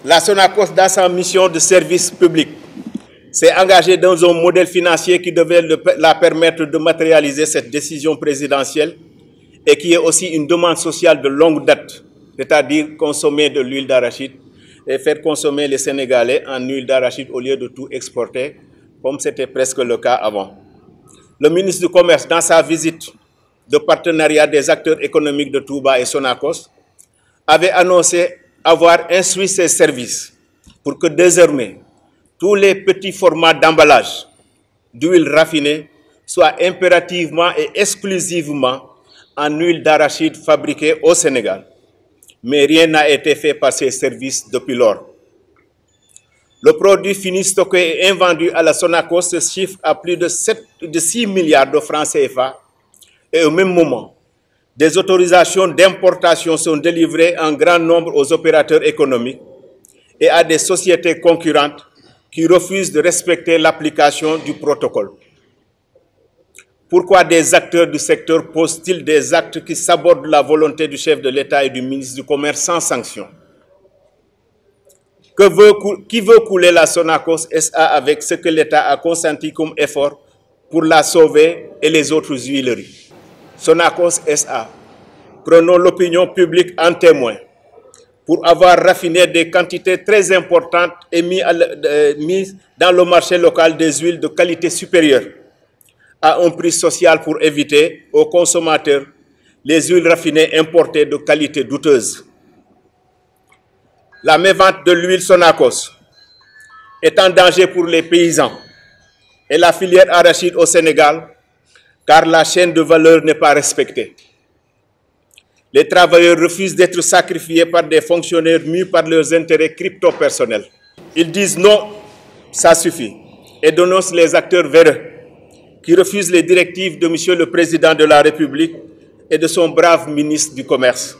La Sonacos, dans sa mission de service public, s'est engagée dans un modèle financier qui devait la permettre de matérialiser cette décision présidentielle et qui est aussi une demande sociale de longue date, c'est-à-dire consommer de l'huile d'arachide et faire consommer les Sénégalais en huile d'arachide au lieu de tout exporter, comme c'était presque le cas avant. Le ministre du Commerce, dans sa visite de partenariat des acteurs économiques de Touba et Sonacos, avait annoncé avoir instruit ses services pour que désormais tous les petits formats d'emballage d'huile raffinée soient impérativement et exclusivement en huile d'arachide fabriquée au Sénégal. Mais rien n'a été fait par ces services depuis lors. Le produit fini stocké et invendu à la Sonacos se chiffre à plus de 6 milliards de francs CFA et au même moment, des autorisations d'importation sont délivrées en grand nombre aux opérateurs économiques et à des sociétés concurrentes qui refusent de respecter l'application du protocole. Pourquoi des acteurs du secteur posent-ils des actes qui sabordent la volonté du chef de l'État et du ministre du Commerce sans sanction? Qui veut couler la Sonacos SA avec ce que l'État a consenti comme effort pour la sauver et les autres huileries? Sonacos SA, prenons l'opinion publique en témoin pour avoir raffiné des quantités très importantes et mises dans le marché local des huiles de qualité supérieure à un prix social pour éviter aux consommateurs les huiles raffinées importées de qualité douteuse. La mévente de l'huile Sonacos est en danger pour les paysans et la filière arachide au Sénégal, car la chaîne de valeur n'est pas respectée. Les travailleurs refusent d'être sacrifiés par des fonctionnaires mus par leurs intérêts crypto-personnels. Ils disent non, ça suffit, et dénoncent les acteurs véreux qui refusent les directives de M. le Président de la République et de son brave ministre du Commerce.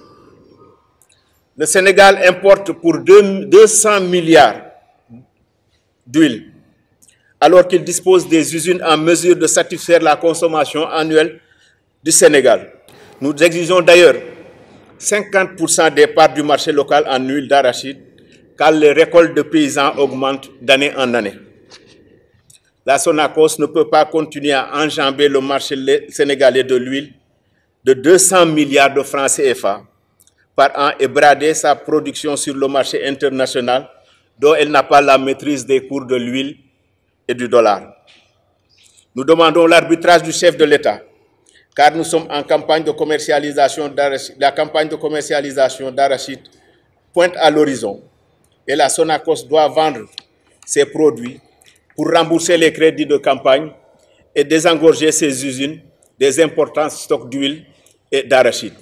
Le Sénégal importe pour 200 milliards d'huile, alors qu'il dispose des usines en mesure de satisfaire la consommation annuelle du Sénégal. Nous exigeons d'ailleurs 50% des parts du marché local en huile d'arachide, car les récoltes de paysans augmentent d'année en année. La Sonacos ne peut pas continuer à enjamber le marché sénégalais de l'huile de 200 milliards de francs CFA par an et brader sa production sur le marché international dont elle n'a pas la maîtrise des cours de l'huile et du dollar. Nous demandons l'arbitrage du chef de l'État, car nous sommes en campagne de commercialisation d'arachide. La campagne de commercialisation d'arachide pointe à l'horizon et la Sonacos doit vendre ses produits pour rembourser les crédits de campagne et désengorger ses usines des importants stocks d'huile et d'arachide.